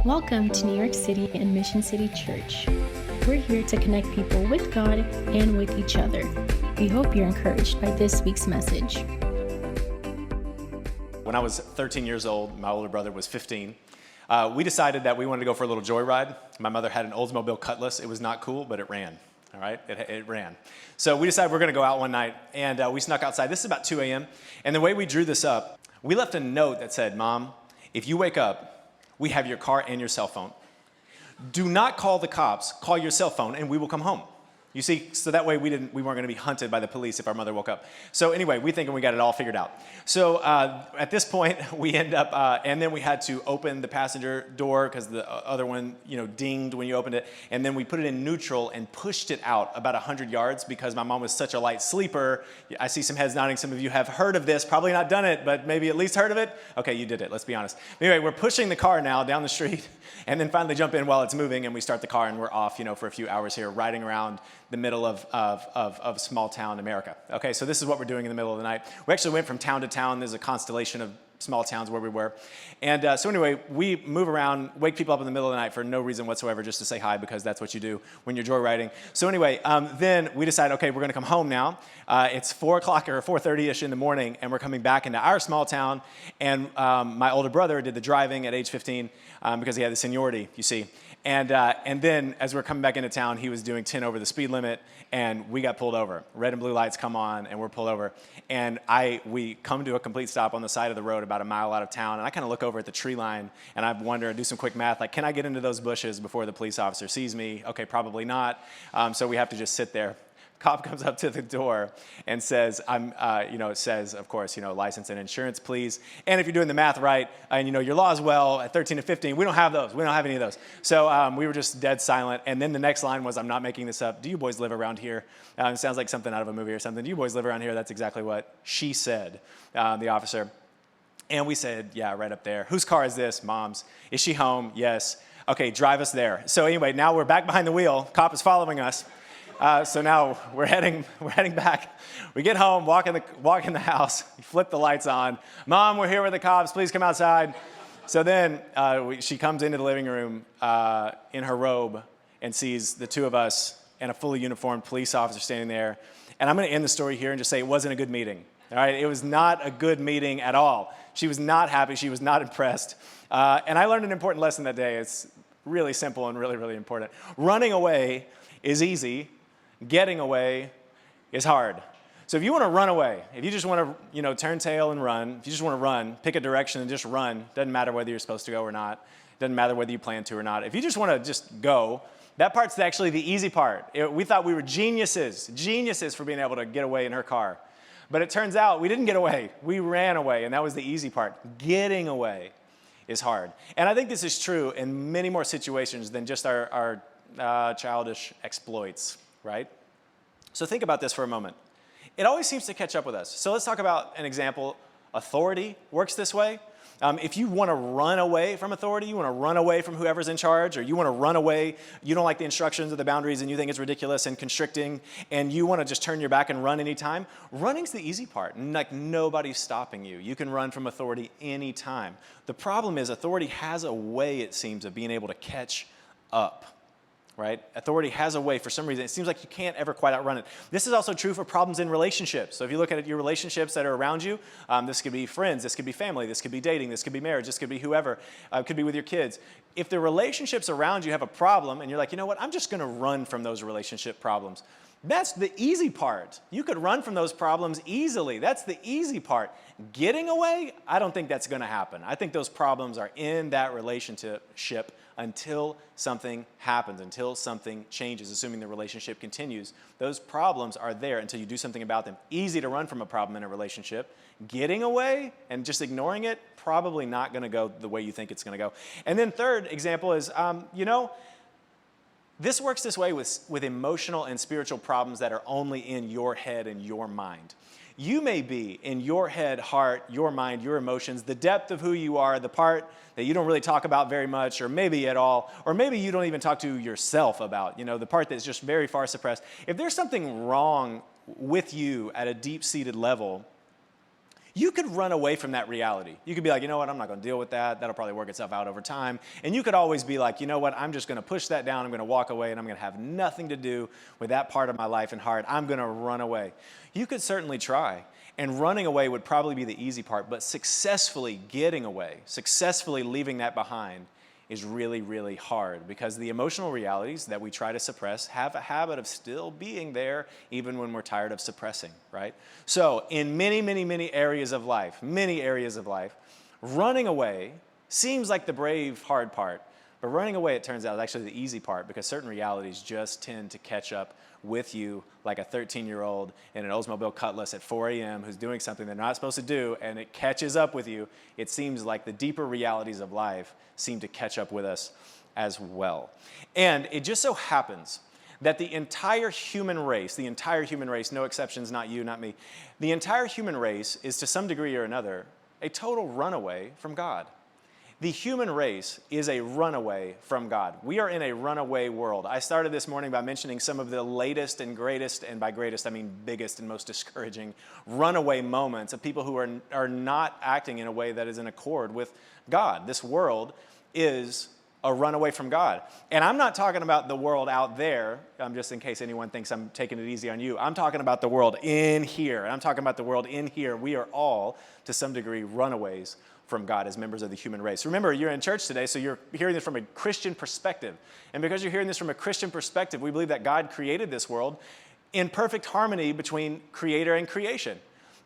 Welcome to New York City and Mission City Church. We're here to connect people with God and with each other. We hope you're encouraged by this week's message. When I was 13 years old, my older brother was 15, we decided that we wanted to go for a little joyride. My mother had an Oldsmobile Cutlass. It was not cool, but it ran. All right, it ran. So we decided we're going to go out one night, and we snuck outside. This is about 2 a.m., and the way we drew this up, we left a note that said, "Mom, if you wake up, we have your car and your cell phone. Do not call the cops, call your cell phone, and we will come home." You see, so that way we weren't going to be hunted by the police if our mother woke up. So anyway, we thinking we got it all figured out. So at this point, we end up, and then we had to open the passenger door because the other one, dinged when you opened it. And then we put it in neutral and pushed it out about 100 yards because my mom was such a light sleeper. I see some heads nodding. Some of you have heard of this, probably not done it, but maybe at least heard of it. Okay, you did it. Let's be honest. Anyway, we're pushing the car now down the street and then finally jump in while it's moving, and we start the car and we're off, for a few hours here, riding around the middle of small town America. Okay, so this is what we're doing in the middle of the night. We actually went from town to town. There's a constellation of small towns where we were. And so anyway, we move around, wake people up in the middle of the night for no reason whatsoever, just to say hi, because that's what you do when you're joyriding. So anyway, then we decide, okay, we're going to come home now. It's 4 o'clock or 4:30-ish in the morning, and we're coming back into our small town. And my older brother did the driving at age 15 because he had the seniority, you see. And then as we're coming back into town, he was doing 10 over the speed limit, and we got pulled over. Red and blue lights come on, and we're pulled over. And we come to a complete stop on the side of the road about a mile out of town, and I kind of look over at the tree line, and I wonder, do some quick math, like, can I get into those bushes before the police officer sees me? Okay, probably not. So we have to just sit there. Cop comes up to the door and says, it says, of course, license and insurance, please. And if you're doing the math right, and your law as well, at 13 to 15, we don't have those. We don't have any of those. So we were just dead silent. And then the next line was, I'm not making this up. Do you boys live around here? It sounds like something out of a movie or something. Do you boys live around here? That's exactly what she said, the officer. And we said, yeah, right up there. Whose car is this? Mom's. Is she home? Yes. Okay, drive us there. So anyway, now we're back behind the wheel. Cop is following us. So now we're heading back. We get home, walk in the house, flip the lights on. Mom, we're here with the cops. Please come outside. So then she comes into the living room in her robe and sees the two of us and a fully uniformed police officer standing there. And I'm going to end the story here and just say it wasn't a good meeting. All right, it was not a good meeting at all. She was not happy. She was not impressed. And I learned an important lesson that day. It's really simple and really, really important. Running away is easy. Getting away is hard. So if you want to run away, if you just want to, turn tail and run, if you just want to run, pick a direction and just run, doesn't matter whether you're supposed to go or not, doesn't matter whether you plan to or not. If you just want to just go, that part's actually the easy part. We thought we were geniuses for being able to get away in her car. But it turns out we didn't get away. We ran away, and that was the easy part. Getting away is hard. And I think this is true in many more situations than just our childish exploits. Right? So think about this for a moment. It always seems to catch up with us. So let's talk about an example. Authority works this way. If you want to run away from authority, you want to run away from whoever's in charge, or you want to run away, you don't like the instructions or the boundaries and you think it's ridiculous and constricting, and you want to just turn your back and run anytime, running's the easy part. Like, nobody's stopping you. You can run from authority anytime. The problem is authority has a way, it seems, of being able to catch up. Right? Authority has a way, for some reason, it seems like you can't ever quite outrun it. This is also true for problems in relationships. So if you look at your relationships that are around you, this could be friends, this could be family, this could be dating, this could be marriage, this could be whoever, it could be with your kids. If the relationships around you have a problem and you're like, you know what, I'm just going to run from those relationship problems. That's the easy part. You could run from those problems easily. That's the easy part. Getting away, I don't think that's going to happen. I think those problems are in that relationship until something happens, until something changes, assuming the relationship continues. Those problems are there until you do something about them. Easy to run from a problem in a relationship. Getting away and just ignoring it, probably not going to go the way you think it's going to go. And then third example is, this works this way with emotional and spiritual problems that are only in your head and your mind. You may be in your head, heart, your mind, your emotions, the depth of who you are, the part that you don't really talk about very much, or maybe at all, or maybe you don't even talk to yourself about, the part that's just very far suppressed. If there's something wrong with you at a deep-seated level, you could run away from that reality. You could be like, you know what, I'm not going to deal with that. That'll probably work itself out over time. And you could always be like, you know what, I'm just going to push that down. I'm going to walk away, and I'm going to have nothing to do with that part of my life and heart. I'm going to run away. You could certainly try. And running away would probably be the easy part, but successfully getting away, successfully leaving that behind is really, really hard, because the emotional realities that we try to suppress have a habit of still being there even when we're tired of suppressing, right? So in many, many, many areas of life, running away seems like the brave, hard part. But running away, it turns out, is actually the easy part, because certain realities just tend to catch up with you like a 13-year-old in an Oldsmobile Cutlass at 4 a.m. who's doing something they're not supposed to do, and it catches up with you. It seems like the deeper realities of life seem to catch up with us as well. And it just so happens that the entire human race, no exceptions, not you, not me, the entire human race is to some degree or another a total runaway from God. The human race is a runaway from God. We are in a runaway world. I started this morning by mentioning some of the latest and greatest, and by greatest I mean biggest and most discouraging, runaway moments of people who are not acting in a way that is in accord with God. This world is a runaway from God. And I'm not talking about the world out there, just in case anyone thinks I'm taking it easy on you. I'm talking about the world in here. And I'm talking about the world in here. We are all, to some degree, runaways from God as members of the human race. Remember, you're in church today, so you're hearing this from a Christian perspective. And because you're hearing this from a Christian perspective, we believe that God created this world in perfect harmony between creator and creation.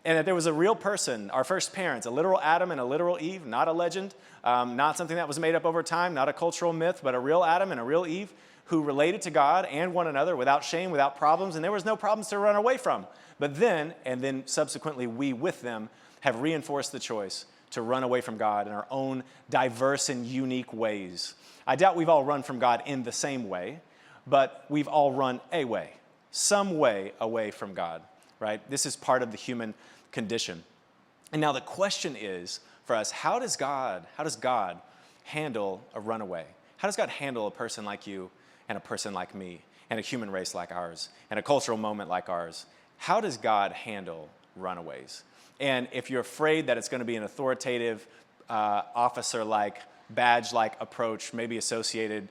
And that there was a real person, our first parents, a literal Adam and a literal Eve, not a legend, not something that was made up over time, not a cultural myth, but a real Adam and a real Eve who related to God and one another without shame, without problems, and there was no problems to run away from. But then, and then subsequently we with them, have reinforced the choice to run away from God in our own diverse and unique ways. I doubt we've all run from God in the same way, but we've all run a way, some way away from God, right? This is part of the human condition. And now the question is for us, how does God handle a runaway? How does God handle a person like you and a person like me and a human race like ours and a cultural moment like ours? How does God handle runaways? And if you're afraid that it's going to be an authoritative, officer-like, badge-like approach, maybe associated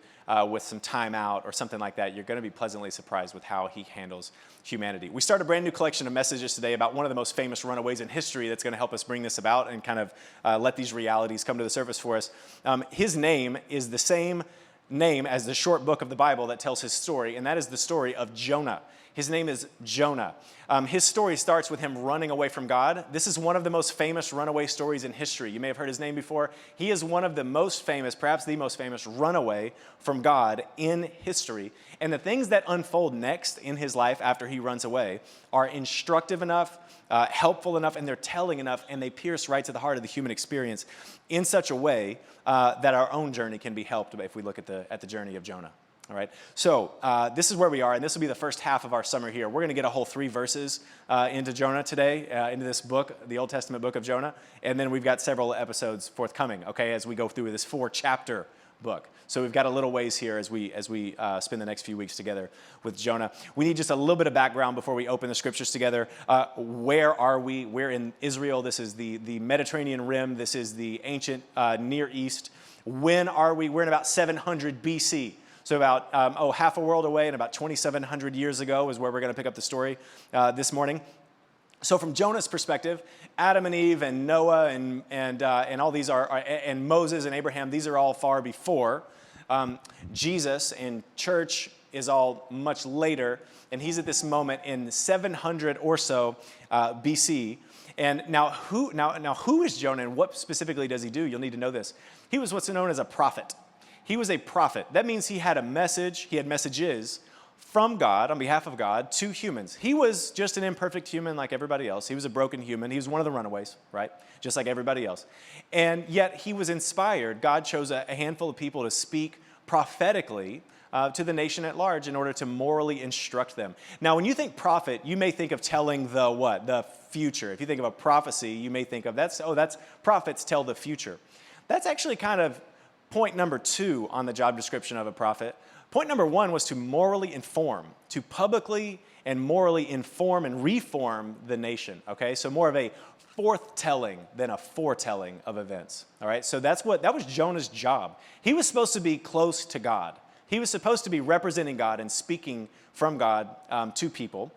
with some time out or something like that, you're going to be pleasantly surprised with how he handles humanity. We start a brand new collection of messages today about one of the most famous runaways in history that's going to help us bring this about and kind of let these realities come to the surface for us. His name is the same name as the short book of the Bible that tells his story, and that is the story of Jonah. His name is Jonah. His story starts with him running away from God. This is one of the most famous runaway stories in history. You may have heard his name before. He is one of the most famous, perhaps the most famous runaway from God in history. And the things that unfold next in his life after he runs away are instructive enough, helpful enough, and they're telling enough, and they pierce right to the heart of the human experience in such a way that our own journey can be helped if we look at the journey of Jonah. All right, so this is where we are, and this will be the first half of our summer here. We're going to get a whole 3 verses into Jonah today, into this book, the Old Testament book of Jonah, and then we've got several episodes forthcoming, okay, as we go through this 4-chapter book. So we've got a little ways here as we spend the next few weeks together with Jonah. We need just a little bit of background before we open the scriptures together. Where are we? We're in Israel. This is the Mediterranean Rim. This is the ancient Near East. When are we? We're in about 700 BC. So about, half a world away and about 2,700 years ago is where we're going to pick up the story this morning. So from Jonah's perspective, Adam and Eve and Noah and all these and Moses and Abraham, these are all far before. Jesus and church is all much later, and he's at this moment in 700 or so BC. And now who is Jonah, and what specifically does he do? You'll need to know this. He was what's known as a prophet. He was a prophet. That means he had a message, he had messages from God, on behalf of God, to humans. He was just an imperfect human like everybody else. He was a broken human. He was one of the runaways, right? Just like everybody else. And yet he was inspired. God chose a handful of people to speak prophetically to the nation at large in order to morally instruct them. Now, when you think prophet, you may think of telling the what? The future. If you think of a prophecy, you may think of that's prophets tell the future. That's actually kind of point number 2 on the job description of a prophet. Point number one was to morally inform, to publicly and morally inform and reform the nation, okay? So more of a forthtelling than a foretelling of events, all right? So that was Jonah's job. He was supposed to be close to God. He was supposed to be representing God and speaking from God to people.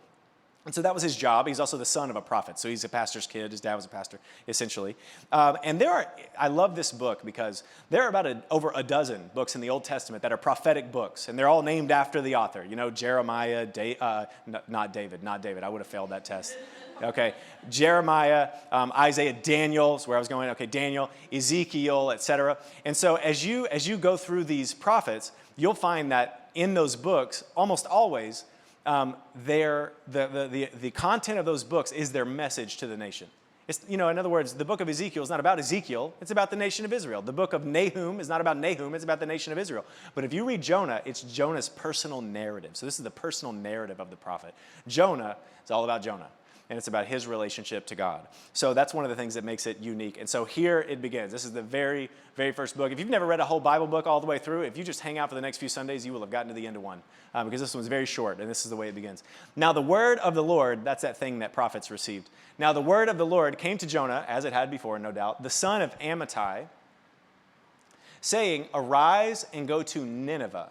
And so that was his job. He's also the son of a prophet. So he's a pastor's kid. His dad was a pastor, essentially. I love this book because there are about over a dozen books in the Old Testament that are prophetic books. And they're all named after the author. You know, Jeremiah, not David. I would have failed that test. Okay, Jeremiah, Isaiah, Daniel is where I was going. Okay, Daniel, Ezekiel, etc. And so as you go through these prophets, you'll find that in those books, almost always, the content of those books is their message to the nation. In other words, the book of Ezekiel is not about Ezekiel, it's about the nation of Israel. The book of Nahum is not about Nahum, it's about the nation of Israel. But if you read Jonah, it's Jonah's personal narrative. So this is the personal narrative of the prophet. Jonah is all about Jonah. And it's about his relationship to God. So that's one of the things that makes it unique. And so here it begins. This is the very, very first book. If you've never read a whole Bible book all the way through, if you just hang out for the next few Sundays, you will have gotten to the end of one. Because this one's very short, and this is the way it begins. Now the word of the Lord, that's that thing that prophets received. Now the word of the Lord came to Jonah, as it had before, no doubt, the son of Amittai, saying, "Arise and go to Nineveh,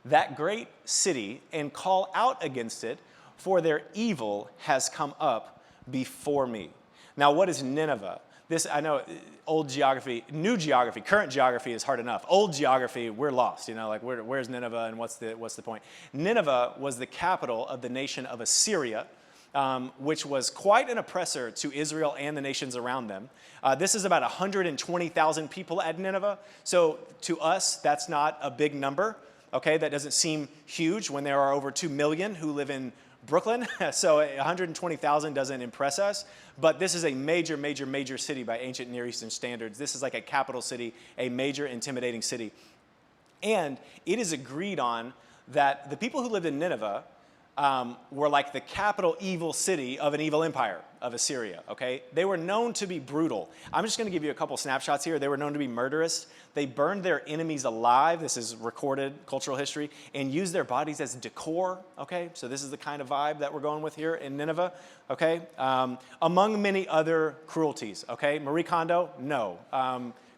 that great city, and call out against it, for their evil has come up before me." Now, what is Nineveh? This, I know, old geography, new geography, current geography is hard enough. Old geography, we're lost, like where's Nineveh and what's the point? Nineveh was the capital of the nation of Assyria, which was quite an oppressor to Israel and the nations around them. This is about 120,000 people at Nineveh. So to us, that's not a big number, okay? That doesn't seem huge when there are over 2 million who live in Brooklyn, so 120,000 doesn't impress us, but this is a major, major, major city by ancient Near Eastern standards. This is like a capital city, a major intimidating city. And it is agreed on that the people who lived in Nineveh were like the capital evil city of an evil empire of Assyria, okay? They were known to be brutal. I'm just going to give you a couple snapshots here. They were known to be murderous. They burned their enemies alive. This is recorded cultural history, and used their bodies as decor, okay? So this is the kind of vibe that we're going with here in Nineveh, okay? Among many other cruelties, okay? Marie Kondo, no.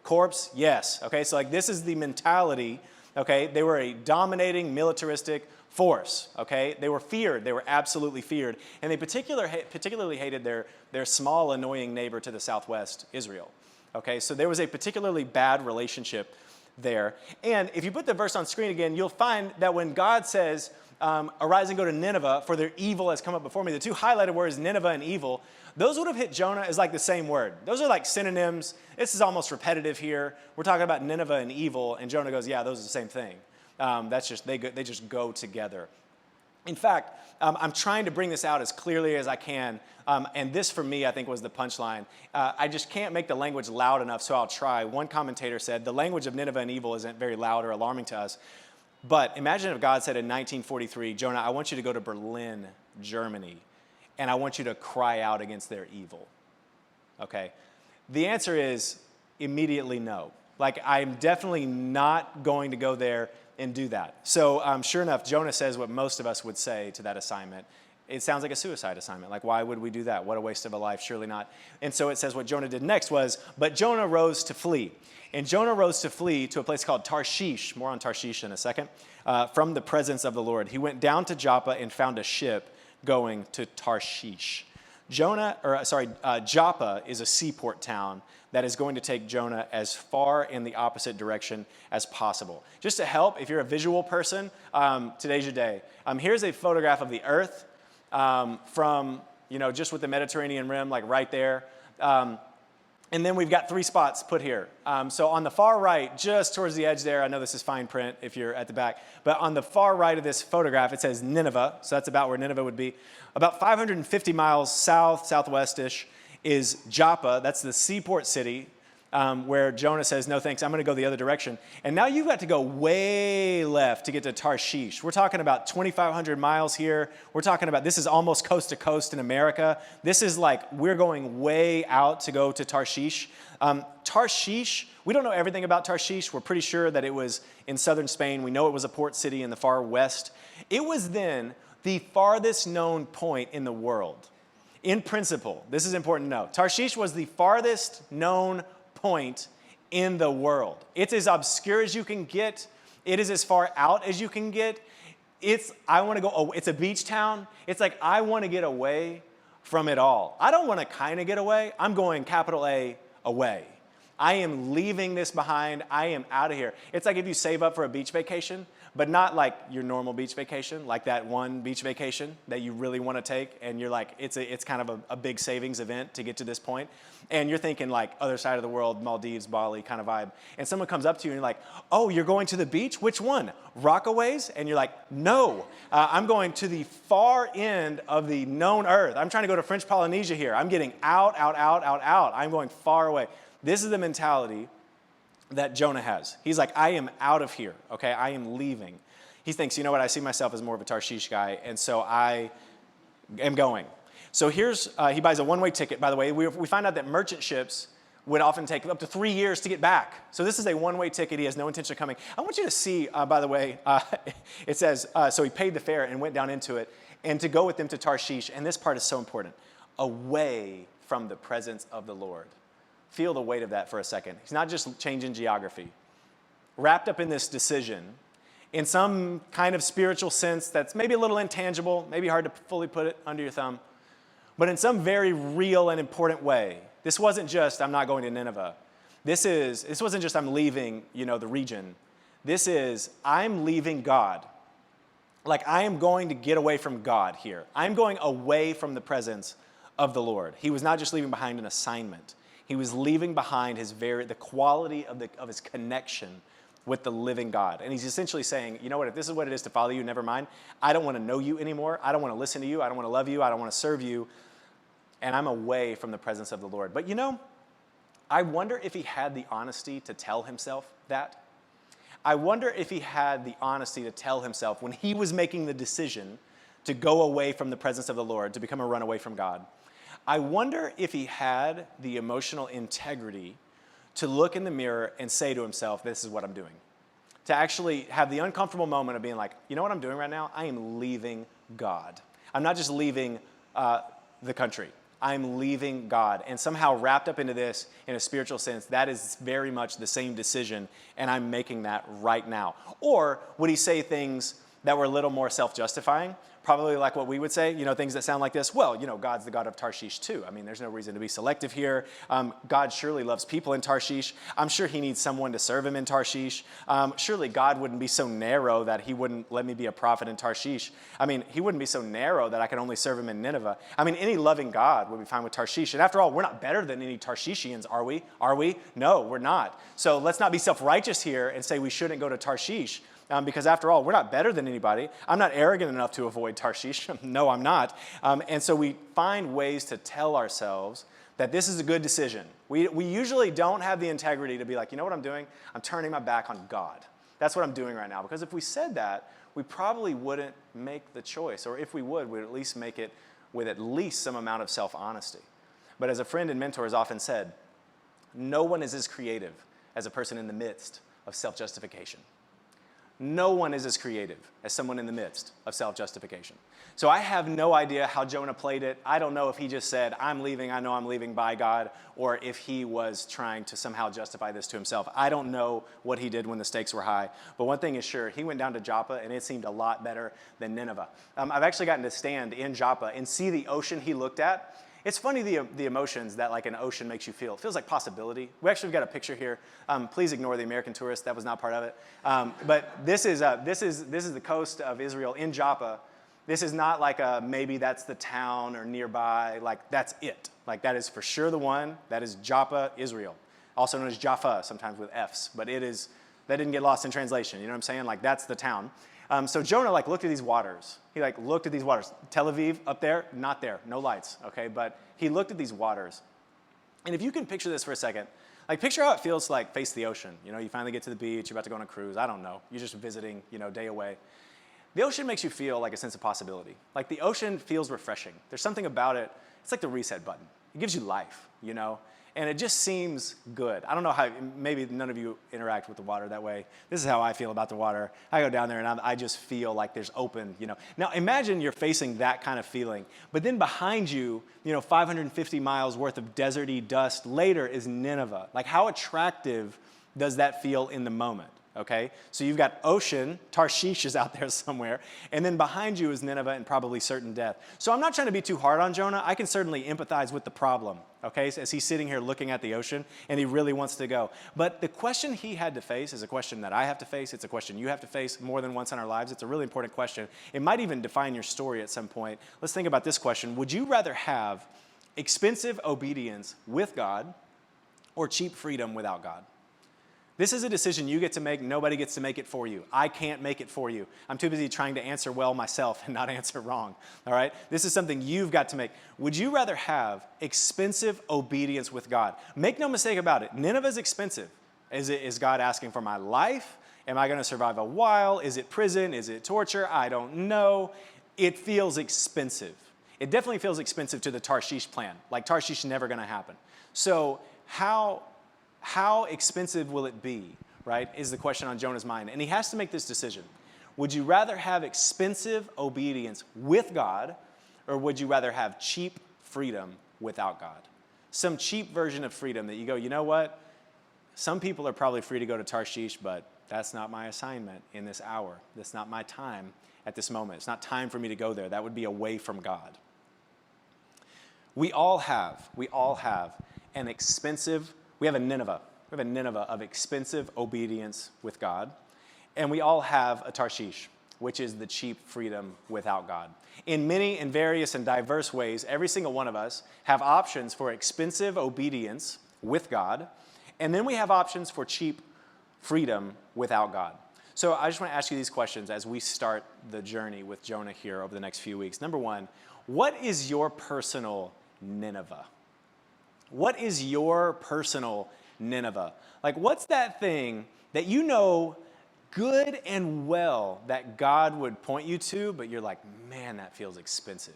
Corpse, yes, okay? So like this is the mentality, okay? They were a dominating militaristic force, okay? They were feared. They were absolutely feared. And they particularly hated their small, annoying neighbor to the southwest, Israel, okay? So there was a particularly bad relationship there. And if you put the verse on screen again, you'll find that when God says, arise and go to Nineveh, for their evil has come up before me, the two highlighted words, Nineveh and evil, those would have hit Jonah as like the same word. Those are like synonyms. This is almost repetitive here. We're talking about Nineveh and evil, and Jonah goes, yeah, those are the same thing. They just go together. In fact, I'm trying to bring this out as clearly as I can, and this for me I think was the punchline. I just can't make the language loud enough, so I'll try. One commentator said, the language of Nineveh and evil isn't very loud or alarming to us, but imagine if God said in 1943, Jonah, I want you to go to Berlin, Germany, and I want you to cry out against their evil. Okay? The answer is immediately no. Like, I'm definitely not going to go there and do that. So sure enough, Jonah says what most of us would say to that assignment. It sounds like a suicide assignment. Like, why would we do that? What a waste of a life. Surely not. And so it says what Jonah did next was, but Jonah rose to flee. And Jonah rose to flee to a place called Tarshish. More on Tarshish in a second. From the presence of the Lord. He went down to Joppa and found a ship going to Tarshish. Joppa is a seaport town that is going to take Jonah as far in the opposite direction as possible. Just to help, if you're a visual person, today's your day. Here's a photograph of the earth from, just with the Mediterranean rim, like right there. And then we've got 3 spots put here. So on the far right, just towards the edge there, I know this is fine print if you're at the back, but on the far right of this photograph, it says Nineveh. So that's about where Nineveh would be. About 550 miles southwest-ish is Joppa. That's the seaport city. where Jonah says, no thanks, I'm going to go the other direction. And now you've got to go way left to get to Tarshish. We're talking about 2,500 miles here. We're talking about, this is almost coast to coast in America. This is like, we're going way out to go to Tarshish. Tarshish, we don't know everything about Tarshish. We're pretty sure that it was in southern Spain. We know it was a port city in the far west. It was then the farthest known point in the world. In principle, this is important to know. Tarshish was the farthest known point in the world. It's as obscure as you can get. It is as far out as you can get. It's a beach town. It's like, I want to get away from it all. I don't want to kind of get away. I'm going capital A, away. I am leaving this behind. I am out of here. It's like if you save up for a beach vacation, but not like your normal beach vacation, like that one beach vacation that you really want to take, and you're like, it's kind of a big savings event to get to this point, and you're thinking like other side of the world, Maldives, Bali kind of vibe, and someone comes up to you and you're like, oh, you're going to the beach? Which one? Rockaways? And you're like, no, I'm going to the far end of the known earth. I'm trying to go to French Polynesia here. I'm getting out. I'm going far away. This is the mentality that Jonah has. He's like, I am out of here, okay? I am leaving. He thinks, you know what, I see myself as more of a Tarshish guy, and so I am going. So he buys a one-way ticket. By the way, we find out that merchant ships would often take up to 3 years to get back. So this is a one-way ticket. He has no intention of coming. I want you to see, by the way, it says, so he paid the fare and went down into it, and to go with them to Tarshish, and this part is so important, away from the presence of the Lord. Feel the weight of that for a second. He's not just changing geography. Wrapped up in this decision, in some kind of spiritual sense that's maybe a little intangible, maybe hard to fully put it under your thumb, but in some very real and important way. This wasn't just, I'm not going to Nineveh. This wasn't just, I'm leaving, the region. This is, I'm leaving God. Like, I am going to get away from God here. I'm going away from the presence of the Lord. He was not just leaving behind an assignment. He was leaving behind the quality of his connection with the living God. And he's essentially saying, you know what, if this is what it is to follow you, never mind. I don't want to know you anymore. I don't want to listen to you. I don't want to love you. I don't want to serve you. And I'm away from the presence of the Lord. But I wonder if he had the honesty to tell himself that. I wonder if he had the honesty to tell himself when he was making the decision to go away from the presence of the Lord, to become a runaway from God. I wonder if he had the emotional integrity to look in the mirror and say to himself, this is what I'm doing. To actually have the uncomfortable moment of being like, you know what I'm doing right now? I am leaving God. I'm not just leaving the country. I'm leaving God. And somehow wrapped up into this in a spiritual sense, that is very much the same decision, and I'm making that right now. Or would he say things that were a little more self-justifying? Probably like what we would say, things that sound like this. Well, God's the God of Tarshish too. I mean, there's no reason to be selective here. God surely loves people in Tarshish. I'm sure he needs someone to serve him in Tarshish. Surely God wouldn't be so narrow that he wouldn't let me be a prophet in Tarshish. I mean, he wouldn't be so narrow that I could only serve him in Nineveh. I mean, any loving God would be fine with Tarshish. And after all, we're not better than any Tarshishians, are we? Are we? No, we're not. So let's not be self-righteous here and say we shouldn't go to Tarshish. Because after all, we're not better than anybody. I'm not arrogant enough to avoid Tarshish. No, I'm not. And so we find ways to tell ourselves that this is a good decision. We usually don't have the integrity to be like, you know what I'm doing? I'm turning my back on God. That's what I'm doing right now. Because if we said that, we probably wouldn't make the choice. Or if we would, we'd at least make it with at least some amount of self-honesty. But as a friend and mentor has often said, no one is as creative as a person in the midst of self-justification. No one is as creative as someone in the midst of self-justification. So I have no idea how Jonah played it. I don't know if he just said, I'm leaving, I know I'm leaving by God, or if he was trying to somehow justify this to himself. I don't know what he did when the stakes were high. But one thing is sure, he went down to Joppa, and it seemed a lot better than Nineveh. I've actually gotten to stand in Joppa and see the ocean he looked at. It's funny the emotions that like an ocean makes you feel. It feels like possibility. We actually got a picture here. Please ignore the American tourist. That was not part of it. But this is the coast of Israel in Joppa. This is not like maybe that's the town or nearby. Like that's it. Like that is for sure the one. That is Joppa, Israel. Also known as Jaffa, sometimes with F's. But that didn't get lost in translation. You know what I'm saying? Like that's the town. So Jonah looked at these waters. He looked at these waters. Tel Aviv up there, not there, no lights, okay? But he looked at these waters. And if you can picture this for a second, Like picture how it feels to like face the ocean. You know, you finally get to the beach, you're about to go on a cruise, I don't know. You're just visiting, you know, day away. The ocean makes you feel like a sense of possibility. Like the ocean feels refreshing. There's something about it, it's like the reset button. It gives you life, you know? And it just seems good. I don't know how, maybe none of you interact with the water that way. This is how I feel about the water. I go down there and I just feel like there's open, you know. Now imagine you're facing that kind of feeling, but then behind you, you know, 550 miles worth of deserty dust later is Nineveh. Like how attractive does that feel in the moment? Okay, so you've got ocean, Tarshish is out there somewhere, and then behind you is Nineveh and probably certain death. So I'm not trying to be too hard on Jonah. I can certainly empathize with the problem, okay, as he's sitting here looking at the ocean and he really wants to go. But the question he had to face is a question that I have to face. It's a question you have to face more than once in our lives. It's a really important question. It might even define your story at some point. Let's think about this question. Would you rather have expensive obedience with God or cheap freedom without God? This is a decision you get to make. Nobody gets to make it for you. I can't make it for you. I'm too busy trying to answer well myself and not answer wrong, all right? This is something you've got to make. Would you rather have expensive obedience with God? Make no mistake about it. Nineveh is expensive. Is God asking for my life? Am I going to survive a while? Is it prison? Is it torture? I don't know. It feels expensive. It definitely feels expensive to the Tarshish plan. Like Tarshish is never going to happen. So how expensive will it be, right, is the question on Jonah's mind. And he has to make this decision. Would you rather have expensive obedience with God, or would you rather have cheap freedom without God? Some cheap version of freedom that you go, you know what? Some people are probably free to go to Tarshish, but that's not my assignment in this hour. That's not my time at this moment. It's not time for me to go there. That would be away from God. We all have an expensive We have a Nineveh. We have a Nineveh of expensive obedience with God. And we all have a Tarshish, which is the cheap freedom without God. In many and various and diverse ways, every single one of us have options for expensive obedience with God. And then we have options for cheap freedom without God. So I just want to ask you these questions as we start the journey with Jonah here over the next few weeks. Number one, what is your personal Nineveh? What is your personal Nineveh? Like, what's that thing that you know good and well that God would point you to, but you're like, man, that feels expensive.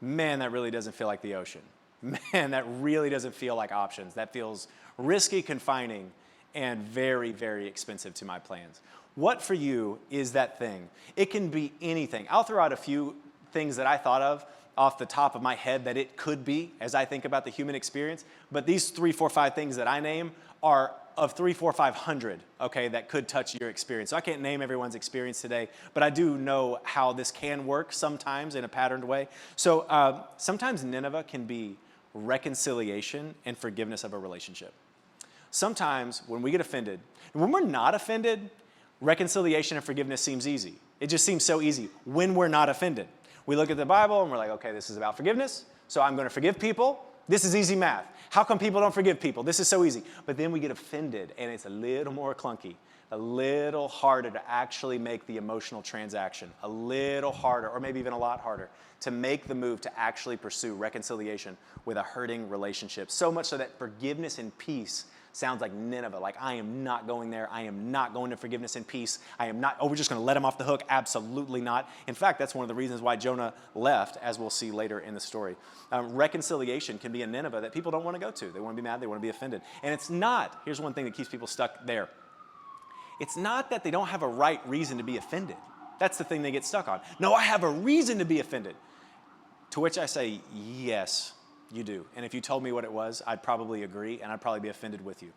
Man, that really doesn't feel like the ocean. Man, that really doesn't feel like options. That feels risky, confining, and very, very expensive to my plans. What for you is that thing? It can be anything. I'll throw out a few things that I thought of off the top of my head that it could be as I think about the human experience. But these 3, 4, 5 things that I name are of 3, 4, 500, okay, that could touch your experience. So I can't name everyone's experience today, but I do know how this can work sometimes in a patterned way. So sometimes Nineveh can be reconciliation and forgiveness of a relationship. Sometimes when we get offended, and when we're not offended, reconciliation and forgiveness seems easy. It just seems so easy when we're not offended. We look at the Bible and we're like, okay, this is about forgiveness, so I'm going to forgive people. This is easy math. How come people don't forgive people? This is so easy. But then we get offended and it's a little more clunky, a little harder to actually make the emotional transaction, a little harder, or maybe even a lot harder, to make the move to actually pursue reconciliation with a hurting relationship. So much so that forgiveness and peace sounds like Nineveh, like I am not going there. I am not going to forgiveness and peace. I am not, we're just going to let him off the hook. Absolutely not. In fact, that's one of the reasons why Jonah left, as we'll see later in the story. Reconciliation can be a Nineveh that people don't want to go to. They want to be mad. They want to be offended. And it's not, here's one thing that keeps people stuck there. It's not that they don't have a right reason to be offended. That's the thing they get stuck on. No, I have a reason to be offended. To which I say, yes, you do. And if you told me what it was, I'd probably agree, and I'd probably be offended with you.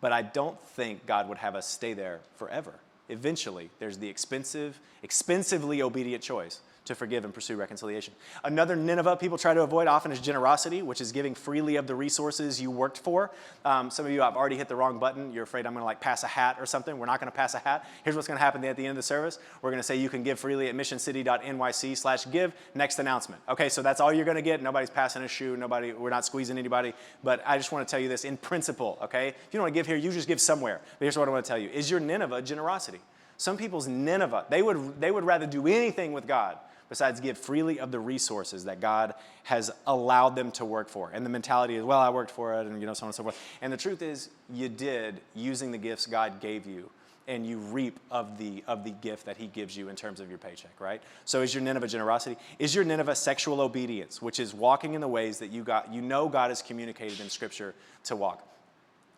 But I don't think God would have us stay there forever. Eventually, there's the expensively obedient choice to forgive and pursue reconciliation. Another Nineveh people try to avoid often is generosity, which is giving freely of the resources you worked for. Some of you have already hit the wrong button. You're afraid I'm going to like pass a hat or something. We're not going to pass a hat. Here's what's going to happen at the end of the service. We're going to say you can give freely at missioncity.nyc/give. Next announcement. Okay, so that's all you're going to get. Nobody's passing a shoe. We're not squeezing anybody. But I just want to tell you this in principle, okay? If you don't want to give here, you just give somewhere. But here's what I want to tell you. Is your Nineveh generosity? Some people's Nineveh, they would rather do anything with God, besides give freely of the resources that God has allowed them to work for. And the mentality is, well, I worked for it, and so on and so forth. And the truth is, you did using the gifts God gave you, and you reap of the gift that he gives you in terms of your paycheck, right? So is your Nineveh generosity? Is your Nineveh sexual obedience, which is walking in the ways that God has communicated in Scripture to walk?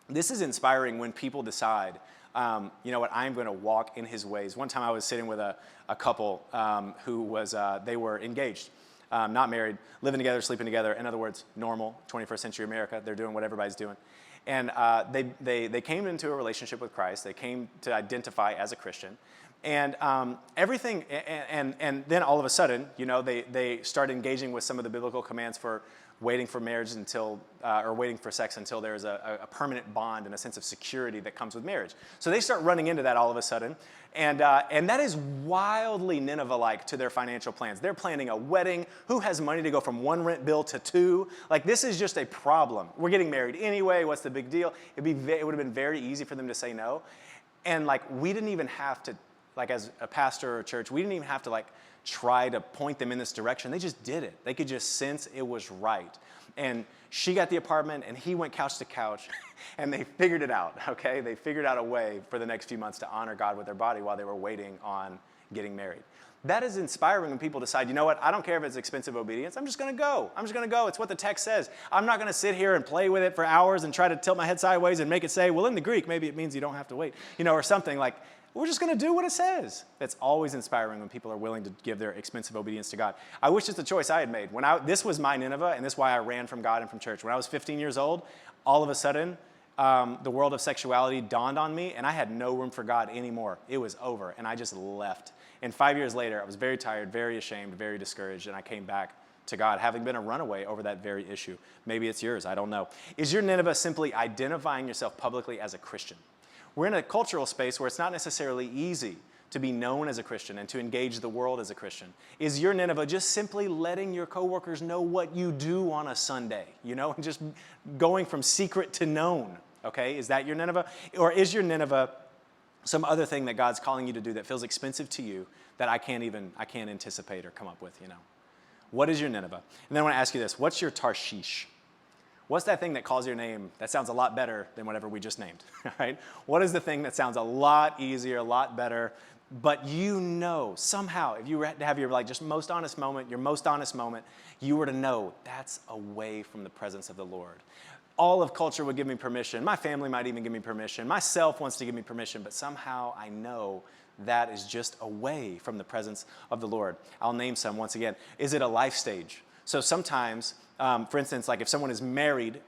This is inspiring when people decide, you know what, I'm going to walk in his ways. One time I was sitting with a couple who was, they were engaged, not married, living together, sleeping together. In other words, normal, 21st century America. They're doing what everybody's doing. And they came into a relationship with Christ. They came to identify as a Christian. And everything, and then all of a sudden, they start engaging with some of the biblical commands for waiting for marriage or waiting for sex until there's a permanent bond and a sense of security that comes with marriage. So they start running into that all of a sudden. And that is wildly Nineveh-like to their financial plans. They're planning a wedding. Who has money to go from one rent bill to two? Like, this is just a problem. We're getting married anyway. What's the big deal? It would have been very easy for them to say no. And we didn't even have to, as a pastor or a church, we didn't even have to try to point them in this direction. They just did it. They could just sense it was right. And she got the apartment, and he went couch to couch, and they figured it out, okay? They figured out a way for the next few months to honor God with their body while they were waiting on getting married. That is inspiring when people decide, you know what, I don't care if it's expensive obedience. I'm just going to go. I'm just going to go. It's what the text says. I'm not going to sit here and play with it for hours and try to tilt my head sideways and make it say, well, in the Greek, maybe it means you don't have to wait, or something like. We're just going to do what it says. It's always inspiring when people are willing to give their expensive obedience to God. I wish it's the choice I had made. This was my Nineveh, and this is why I ran from God and from church. When I was 15 years old, all of a sudden, the world of sexuality dawned on me, and I had no room for God anymore. It was over, and I just left. And 5 years later, I was very tired, very ashamed, very discouraged, and I came back to God, having been a runaway over that very issue. Maybe it's yours. I don't know. Is your Nineveh simply identifying yourself publicly as a Christian? We're in a cultural space where it's not necessarily easy to be known as a Christian and to engage the world as a Christian. Is your Nineveh just simply letting your coworkers know what you do on a Sunday, and just going from secret to known, okay? Is that your Nineveh? Or is your Nineveh some other thing that God's calling you to do that feels expensive to you that I can't anticipate or come up with, What is your Nineveh? And then I want to ask you this, what's your Tarshish? What's that thing that calls your name that sounds a lot better than whatever we just named, right? What is the thing that sounds a lot easier, a lot better, but somehow, if you were to have your just most honest moment, you were to know that's away from the presence of the Lord. All of culture would give me permission. My family might even give me permission. Myself wants to give me permission, but somehow I know that is just away from the presence of the Lord. I'll name some once again. Is it a life stage? So sometimes, for instance, if someone is married,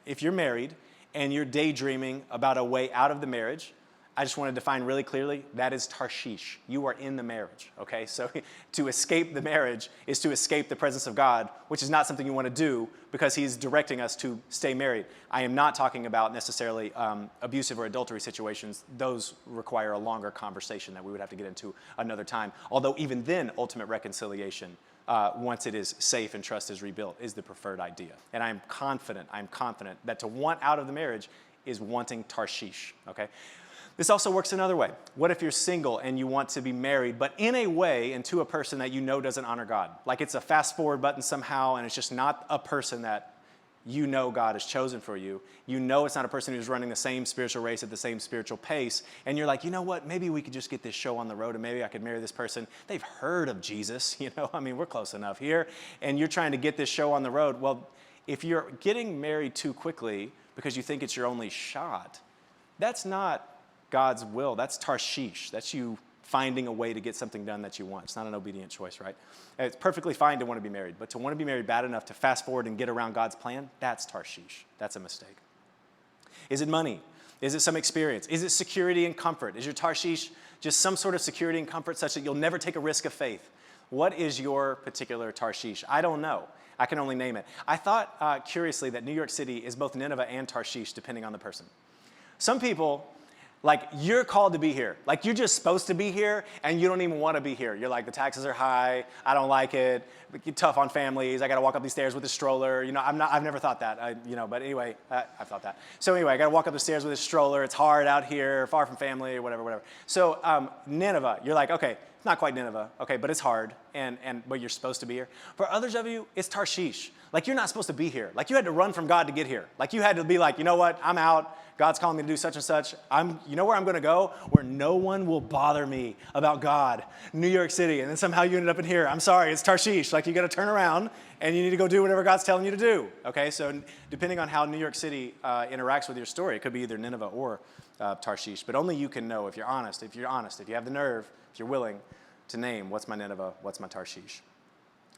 if you're married and you're daydreaming about a way out of the marriage, I just want to define really clearly, that is Tarshish. You are in the marriage, okay? So to escape the marriage is to escape the presence of God, which is not something you want to do because he's directing us to stay married. I am not talking about necessarily abusive or adultery situations. Those require a longer conversation that we would have to get into another time. Although even then, ultimate reconciliation, once it is safe and trust is rebuilt, is the preferred idea. And I'm confident that to want out of the marriage is wanting Tarshish, okay? This also works another way. What if you're single and you want to be married, but in a way and to a person that doesn't honor God? Like it's a fast forward button somehow, and it's just not a person that God has chosen for you. It's not a person who's running the same spiritual race at the same spiritual pace. And you're like, you know what? Maybe we could just get this show on the road and maybe I could marry this person. They've heard of Jesus, we're close enough here. And you're trying to get this show on the road. Well, if you're getting married too quickly because you think it's your only shot, that's not God's will. That's Tarshish. That's you finding a way to get something done that you want. It's not an obedient choice, right? It's perfectly fine to want to be married, but to want to be married bad enough to fast forward and get around God's plan, that's Tarshish. That's a mistake. Is it money? Is it some experience? Is it security and comfort? Is your Tarshish just some sort of security and comfort such that you'll never take a risk of faith? What is your particular Tarshish? I don't know. I can only name it. I thought, curiously, that New York City is both Nineveh and Tarshish, depending on the person. Some people, you're called to be here. You're just supposed to be here, and you don't even want to be here. You're like, the taxes are high. I don't like it. You're tough on families. I got to walk up these stairs with a stroller. I've never thought that. But anyway, I've thought that. So anyway, I got to walk up the stairs with a stroller. It's hard out here, far from family, or whatever. So Nineveh, you're like, okay, It's not quite Nineveh, okay, but it's hard, but you're supposed to be here. For others of you, it's Tarshish. Like, you're not supposed to be here. Like, you had to run from God to get here. Like, you had to be like, you know what, I'm out. God's calling me to do such and such. You know where I'm going to go? Where no one will bother me about God. New York City. And then somehow you ended up in here. I'm sorry, it's Tarshish. Like, you got to turn around and you need to go do whatever God's telling you to do. Okay, so depending on how New York City interacts with your story, it could be either Nineveh or Tarshish. But only you can know if you're honest, if you have the nerve, if you're willing to name what's my Nineveh, what's my Tarshish.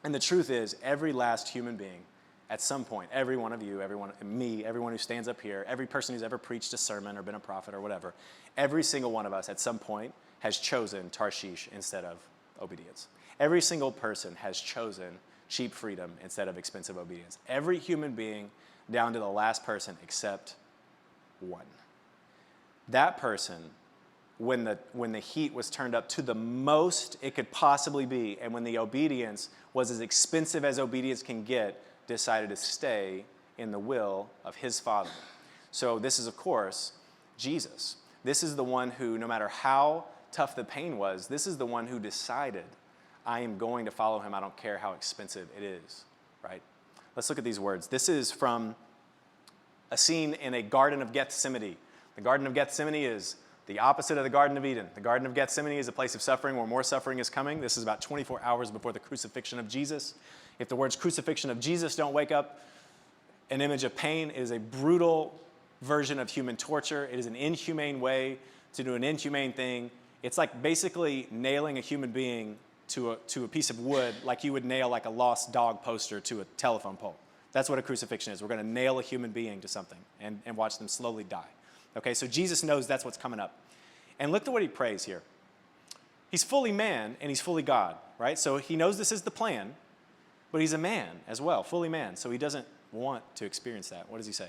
And the truth is, every last human being, at some point, every one of you, me, everyone who stands up here, every person who's ever preached a sermon or been a prophet or whatever, every single one of us at some point has chosen Tarshish instead of obedience. Every single person has chosen cheap freedom instead of expensive obedience. Every human being, down to the last person except one. That person, when the heat was turned up to the most it could possibly be, and when the obedience was as expensive as obedience can get, decided to stay in the will of his Father. So this is, of course, Jesus. This is the one who, no matter how tough the pain was, this is the one who decided, I am going to follow him. I don't care how expensive it is, right? Let's look at these words. This is from a scene in a Garden of Gethsemane. The Garden of Gethsemane is the opposite of the Garden of Eden. The Garden of Gethsemane is a place of suffering where more suffering is coming. This is about 24 hours before the crucifixion of Jesus. If the words crucifixion of Jesus don't wake up an image of pain, it is a brutal version of human torture. It is an inhumane way to do an inhumane thing. It's like basically nailing a human being to a piece of wood like you would nail like a lost dog poster to a telephone pole. That's what a crucifixion is. We're going to nail a human being to something and watch them slowly die. Okay, so Jesus knows that's what's coming up. And look at what he prays here. He's fully man and he's fully God, right? So he knows this is the plan, but he's a man as well, fully man. So he doesn't want to experience that. What does he say?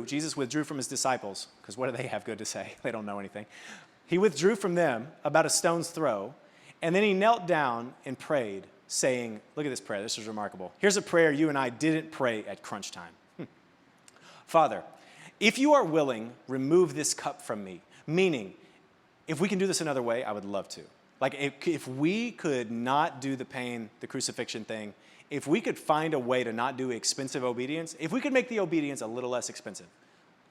Jesus withdrew from his disciples, because what do they have good to say? They don't know anything. He withdrew from them about a stone's throw, and then he knelt down and prayed, saying, look at this prayer. This is remarkable. Here's a prayer you and I didn't pray at crunch time. Father, if you are willing, remove this cup from me. Meaning, if we can do this another way, I would love to. Like, if we could not do the pain, the crucifixion thing, if we could find a way to not do expensive obedience, if we could make the obedience a little less expensive,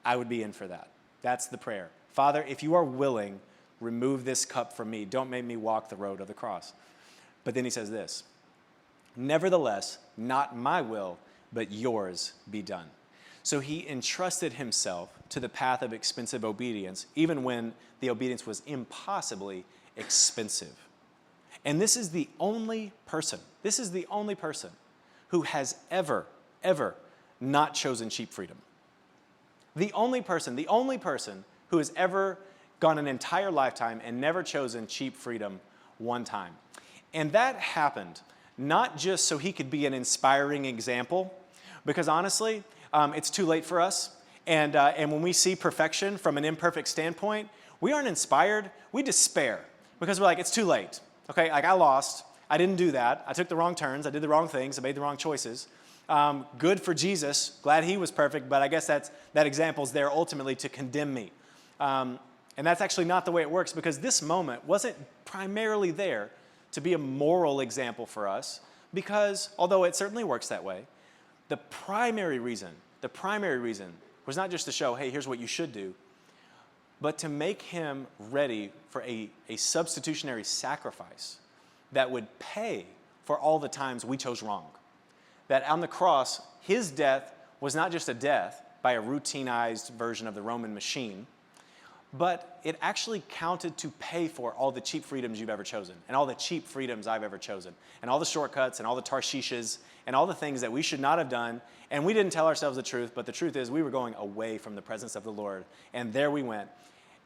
I would be in for that. That's the prayer. Father, if you are willing, remove this cup from me. Don't make me walk the road of the cross. But then he says this, nevertheless, not my will, but yours be done. So he entrusted himself to the path of expensive obedience, even when the obedience was impossibly expensive. And this is the only person who has ever not chosen cheap freedom. The only person who has ever gone an entire lifetime and never chosen cheap freedom one time. And that happened not just so he could be an inspiring example, because honestly, it's too late for us. And when we see perfection from an imperfect standpoint, we aren't inspired, we despair. Because we're like, it's too late. Okay, like I lost, I didn't do that, I took the wrong turns, I did the wrong things, I made the wrong choices. Good for Jesus, glad he was perfect, but I guess that example's there ultimately to condemn me. And that's actually not the way it works, because this moment wasn't primarily there to be a moral example for us, because although it certainly works that way, the primary reason was not just to show, hey, here's what you should do, but to make him ready for a substitutionary sacrifice that would pay for all the times we chose wrong. That on the cross, his death was not just a death by a routinized version of the Roman machine, but it actually counted to pay for all the cheap freedoms you've ever chosen, and all the cheap freedoms I've ever chosen, and all the shortcuts, and all the Tarshishes, and all the things that we should not have done, and we didn't tell ourselves the truth, but the truth is we were going away from the presence of the Lord, and there we went.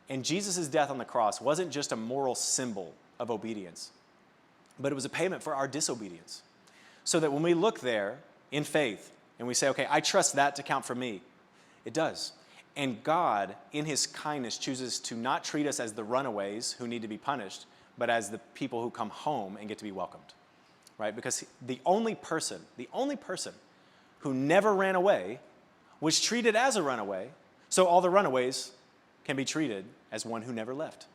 And Jesus' death on the cross wasn't just a moral symbol of obedience, but it was a payment for our disobedience. So that when we look there in faith, and we say, okay, I trust that to count for me, it does. And God, in his kindness, chooses to not treat us as the runaways who need to be punished, but as the people who come home and get to be welcomed, right? Because the only person who never ran away was treated as a runaway, so all the runaways can be treated as one who never left.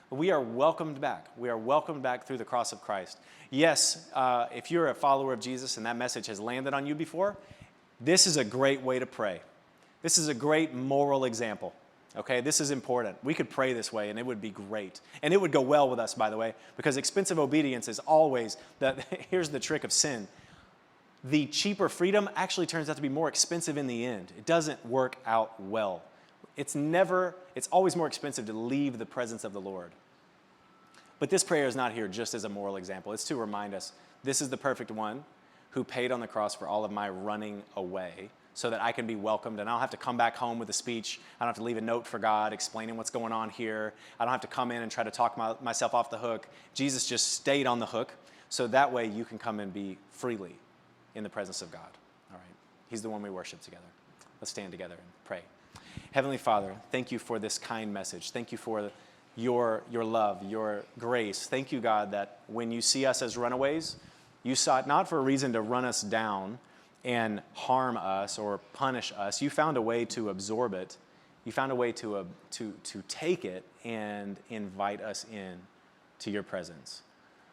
We are welcomed back. We are welcomed back through the cross of Christ. Yes, if you're a follower of Jesus and that message has landed on you before, this is a great way to pray. This is a great moral example. Okay, this is important. We could pray this way and it would be great. And it would go well with us, by the way, because expensive obedience is always, here's the trick of sin. The cheaper freedom actually turns out to be more expensive in the end. It doesn't work out well. It's always more expensive to leave the presence of the Lord. But this prayer is not here just as a moral example. It's to remind us, this is the perfect one who paid on the cross for all of my running away, so that I can be welcomed and I don't have to come back home with a speech. I don't have to leave a note for God explaining what's going on here. I don't have to come in and try to talk myself off the hook. Jesus just stayed on the hook, so that way you can come and be freely in the presence of God. All right. He's the one we worship together. Let's stand together and pray. Heavenly Father, thank you for this kind message. Thank you for your love, your grace. Thank you, God, that when you see us as runaways, you saw it not for a reason to run us down and harm us or punish us. You found a way to absorb it. You found a way to take it and invite us in to your presence.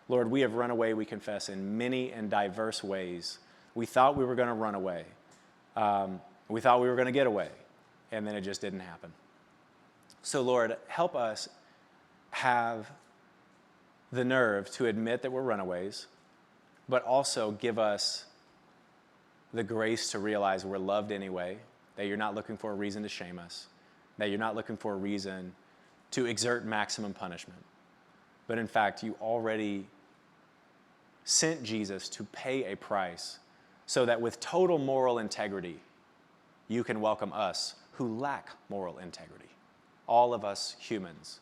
Lord, we have run away, we confess, in many and diverse ways. We thought we were going to run away. We thought we were going to get away, and then it just didn't happen. So, Lord, help us have the nerve to admit that we're runaways, but also give us the grace to realize we're loved anyway, that you're not looking for a reason to shame us, that you're not looking for a reason to exert maximum punishment. But in fact, you already sent Jesus to pay a price so that with total moral integrity, you can welcome us who lack moral integrity. All of us humans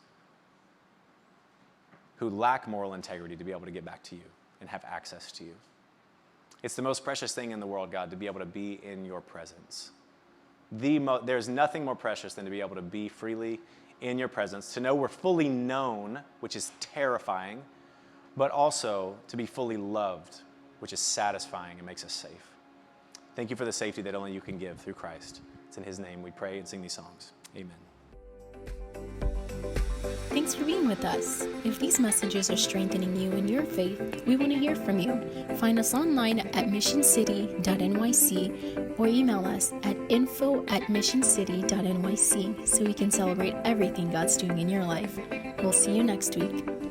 who lack moral integrity to be able to get back to you and have access to you. It's the most precious thing in the world, God, to be able to be in your presence. There's nothing more precious than to be able to be freely in your presence, to know we're fully known, which is terrifying, but also to be fully loved, which is satisfying and makes us safe. Thank you for the safety that only you can give through Christ. It's in his name we pray and sing these songs. Amen. Thanks for being with us. If these messages are strengthening you in your faith, we want to hear from you. Find us online at missioncity.nyc or email us at info@missioncity.nyc so we can celebrate everything God's doing in your life. We'll see you next week.